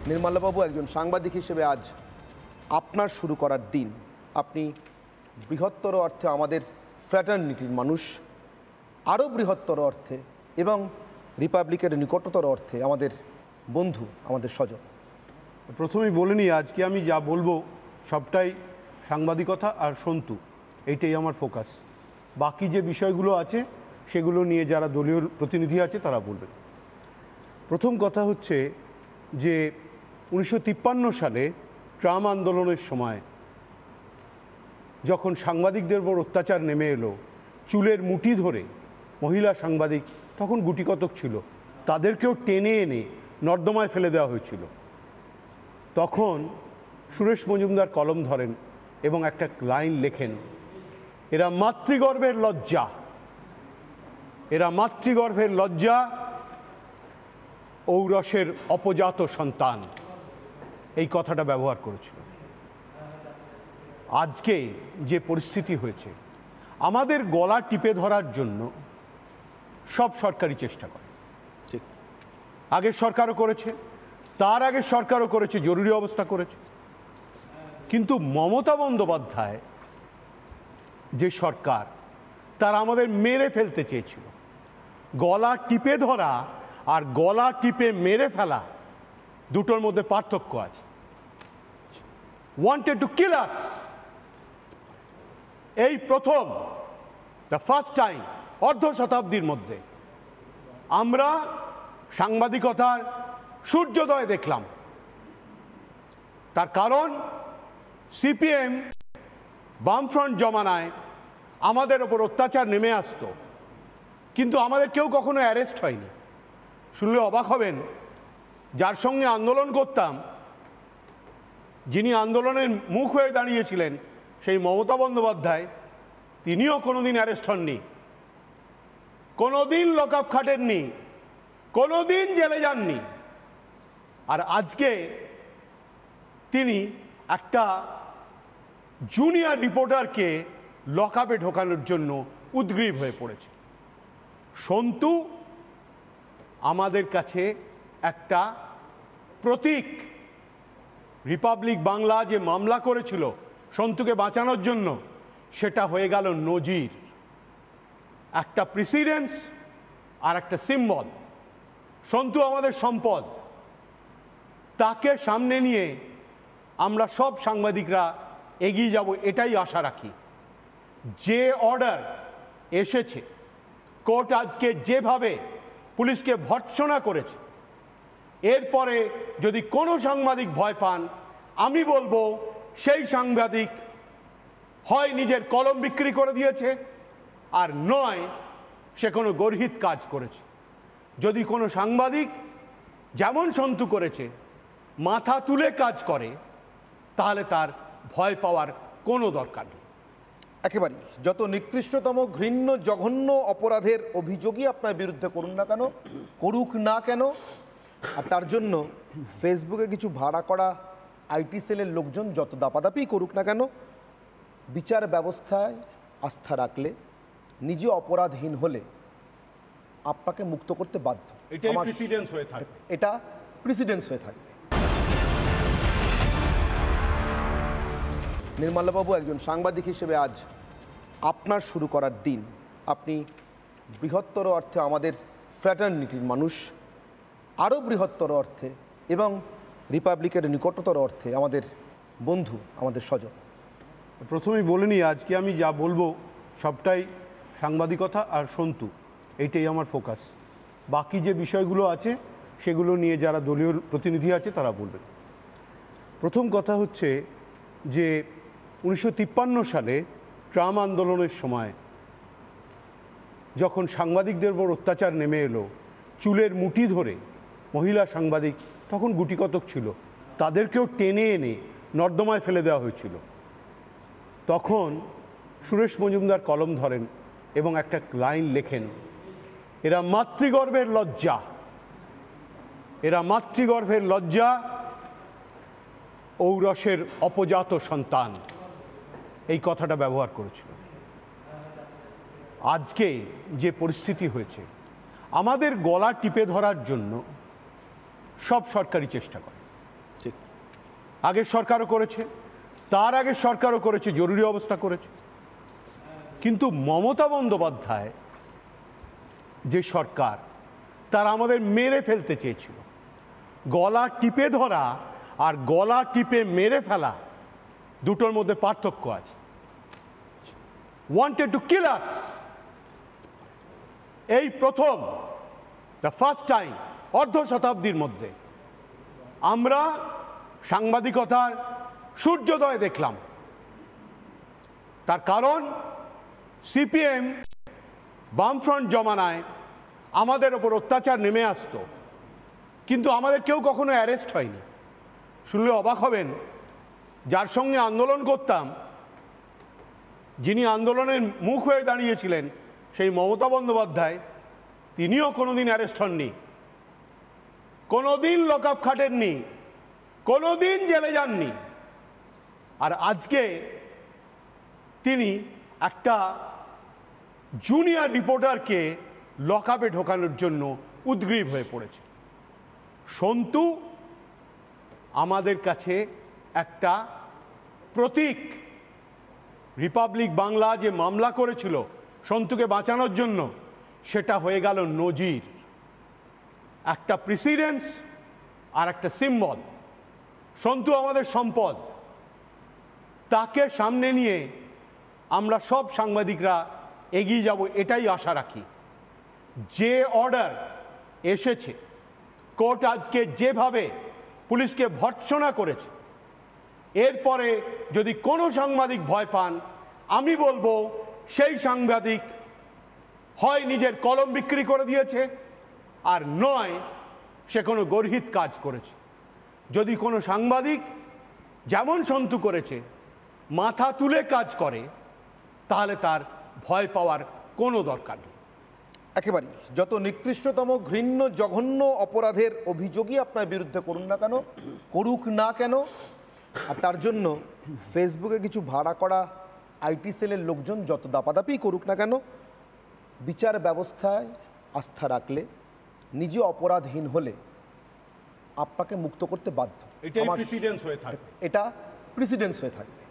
নির্মলাবাবু, একজন সাংবাদিক হিসেবে আজ আপনার শুরু করার দিন। আপনি বৃহত্তর অর্থে আমাদের ফ্র্যাটার্নিটির মানুষ, আরও বৃহত্তর অর্থে এবং রিপাবলিকের নিকটতর অর্থে আমাদের বন্ধু, আমাদের স্বজন। প্রথমেই বলে নিই, আজকে আমি যা বলবো সবটাই সাংবাদিকতা আর সন্তু, এইটাই আমার ফোকাস। বাকি যে বিষয়গুলো আছে সেগুলো নিয়ে যারা দলীয় প্রতিনিধি আছে তারা বলবেন। প্রথম কথা হচ্ছে যে 1953 সালে ট্রাম আন্দোলনের সময় যখন সাংবাদিকদের উপর অত্যাচার নেমে এলো, চুলের মুঠি ধরে মহিলা সাংবাদিক তখন গুটিকতক ছিল, তাদেরকেও টেনে এনে নর্দমায় ফেলে দেওয়া হয়েছিল। তখন সুরেশ মজুমদার কলম ধরেন এবং একটা লাইন লেখেন, এরা মাতৃগর্ভের লজ্জা, এরা মাতৃগর্ভের লজ্জা, ঔরসের অপজাত সন্তান, এই কথাটা ব্যবহার করেছিল। আজকে যে পরিস্থিতি হয়েছে, আমাদের গলা টিপে ধরার জন্য সব সরকারি চেষ্টা করে। ঠিক, আগের সরকারও করেছে, তার আগের সরকারও করেছে, জরুরি অবস্থা করেছে। কিন্তু মমতা বন্দ্যোপাধ্যায় যে সরকার, তারা আমাদের মেরে ফেলতে চেয়েছিল। গলা টিপে ধরা আর গলা টিপে মেরে ফেলা দুটোর মধ্যে পার্থক্য আছে। ওয়ান্টেড টু কিল আস। এই প্রথম, দ্য ফার্স্ট টাইম, অর্ধ শতাব্দীর মধ্যে আমরা সাংবাদিকতার সূর্যোদয় দেখলাম। তার কারণ সিপিএম বামফ্রন্ট জমানায় আমাদের ওপর অত্যাচার নেমে আসতো, কিন্তু আমাদের কেউ কখনো অ্যারেস্ট হয়নি। শুনলে অবাক হবেন, যার সঙ্গে আন্দোলন করতাম, যিনি আন্দোলনের মুখ হয়ে দাঁড়িয়েছিলেন, সেই মমতা বন্দ্যোপাধ্যায়, তিনিও কোনোদিন অ্যারেস্ট হননি, কোনোদিন লক আপ খাটেননি, কোনোদিন জেলে যাননি। আর আজকে তিনি একটা জুনিয়র রিপোর্টারকে লক আপে ঢোকানোর জন্য উদ্গ্রীব হয়ে পড়েছে। সন্তু আমাদের কাছে একটা প্রতীক। রিপাবলিক বাংলা যে মামলা করেছিল সন্তুকে বাঁচানোর জন্য, সেটা হয়ে গেল নজির, একটা প্রিসিডেন্স আর একটা সিম্বল। সন্তু আমাদের সম্পদ, তাকে সামনে নিয়ে আমরা সব সাংবাদিকরা এগিয়ে যাব, এটাই আশা রাখি। যে অর্ডার এসেছে, কোর্ট আজকে যেভাবে পুলিশকে ভর্ৎসনা করেছে, এরপরে যদি কোনো সাংবাদিক ভয় পান, আমি বলবো সেই সাংবাদিক হয় নিজের কলম বিক্রি করে দিয়েছে, আর নয় সে কোনো গর্হিত কাজ করেছে। যদি কোনো সাংবাদিক যেমন সন্তু করেছে মাথা তুলে কাজ করে, তাহলে তার ভয় পাওয়ার কোনো দরকার নেই। একেবারেই যত নিকৃষ্টতম, ঘৃণ্য, জঘন্য অপরাধের অভিযোগই আপনার বিরুদ্ধে করুক না কেন, আর তার জন্য ফেসবুকে কিছু ভাড়া করা আইটি সেলের লোকজন যত দাপাদাপি করুক না কেন, বিচার ব্যবস্থায় আস্থা রাখলে, নিজে অপরাধহীন হলে আপনাকে মুক্ত করতে বাধ্য। এটা প্রেসিডেন্স হয়ে থাকবে, এটা প্রেসিডেন্স হয়ে থাকবে। নির্মলাবাবু, একজন সাংবাদিক হিসেবে আজ আপনার শুরু করার দিন। আপনি বৃহত্তর অর্থে আমাদের ফ্র্যাটার্নিটির মানুষ, আরও বৃহত্তর অর্থে এবং রিপাবলিকের নিকটতর অর্থে আমাদের বন্ধু, আমাদের স্বজন। প্রথমেই বলে নিই, আজকে আমি যা বলবো সবটাই সাংবাদিকতা আর সন্তু, এইটাই আমার ফোকাস। বাকি যে বিষয়গুলো আছে সেগুলো নিয়ে যারা দলীয় প্রতিনিধি আছে তারা বলবেন। প্রথম কথা হচ্ছে যে 1953 সালে ট্রাম আন্দোলনের সময় যখন সাংবাদিকদের উপর অত্যাচার নেমে এলো, চুলের মুঠি ধরে মহিলা সাংবাদিক তখন গুটিকতক ছিল, তাদেরকেও টেনে এনে নর্দমায় ফেলে দেওয়া হয়েছিল। তখন সুরেশ মজুমদার কলম ধরেন এবং একটা লাইন লেখেন, এরা মাতৃগর্ভের লজ্জা, এরা মাতৃগর্ভের লজ্জা, ঔরসের অপজাত সন্তান, এই কথাটা ব্যবহার করেছিল। আজকে যে পরিস্থিতি হয়েছে, আমাদের গলা টিপে ধরার জন্য সব সরকারি চেষ্টা করে। আগের সরকারও করেছে, তার আগের সরকারও করেছে, জরুরি অবস্থা করেছে। কিন্তু মমতা বন্দ্যোপাধ্যায় যে সরকার, তারা আমাদের মেরে ফেলতে চেয়েছিল। গলা টিপে ধরা আর গলা টিপে মেরে ফেলা দুটোর মধ্যে পার্থক্য আছে। ওয়ান্টেড টু কিল আস। এই প্রথম, দ্য ফার্স্ট টাইম অর্ধ শতাব্দীর মধ্যে আমরা সাংবাদিকতার সূর্যোদয় দেখলাম। তার কারণ সিপিএম বামফ্রন্ট জমানায় আমাদের ওপর অত্যাচার নেমে আসতো, কিন্তু আমাদের কেউ কখনো অ্যারেস্ট হয়নি। শুনলে অবাক হবেন, যার সঙ্গে আন্দোলন করতাম, যিনি আন্দোলনের মুখ হয়ে দাঁড়িয়েছিলেন, সেই মমতা বন্দ্যোপাধ্যায়, তিনিও কোনোদিন অ্যারেস্ট হননি, কোনোদিন লক আপ খাটেননি, কোনোদিন জেলে যাননি। আর আজকে তিনি একটা জুনিয়র রিপোর্টারকে লক আপে ঢোকানোর জন্য উদ্গ্রীব হয়ে পড়েছে। সন্তু আমাদের কাছে একটা প্রতীক। রিপাবলিক বাংলা যে মামলা করেছিল সন্তুকে বাঁচানোর জন্য, সেটা হয়ে গেল নজির, একটা প্রেসিডেন্স আর একটা সিম্বল। সন্তু আমাদের সম্পদ, তাকে সামনে নিয়ে আমরা সব সাংবাদিকরা এগিয়ে যাব, এটাই আশা রাখি। যে অর্ডার এসেছে, কোর্ট আজকে যেভাবে পুলিশকে ভর্ৎসনা করেছে, এরপরে যদি কোনো সাংবাদিক ভয় পান, আমি বলবো সেই সাংবাদিক হয় নিজের কলম বিক্রি করে দিয়েছে, আর নয় সে কোনো গর্হিত কাজ করেছে। যদি কোনো সাংবাদিক যেমন সন্তু করেছে মাথা তুলে কাজ করে, তাহলে তার ভয় পাওয়ার কোনো দরকার নেই। একেবারেই যত নিকৃষ্টতম ঘৃণ্য জঘন্য অপরাধের অভিযোগই আপনার বিরুদ্ধে করুন না কেন, করুক না কেন, আর তার জন্য ফেসবুকে কিছু ভাড়া করা আইটি সেলের লোকজন যত দাপাদাপি করুক না কেন, বিচার ব্যবস্থায় আস্থা রাখলে, নিজে অপরাধহীন হলে আপনাকে মুক্ত করতে বাধ্য। এটাই প্রেসিডেন্স হয়ে থাকবে। এটা প্রেসিডেন্স হয়ে থাকবে।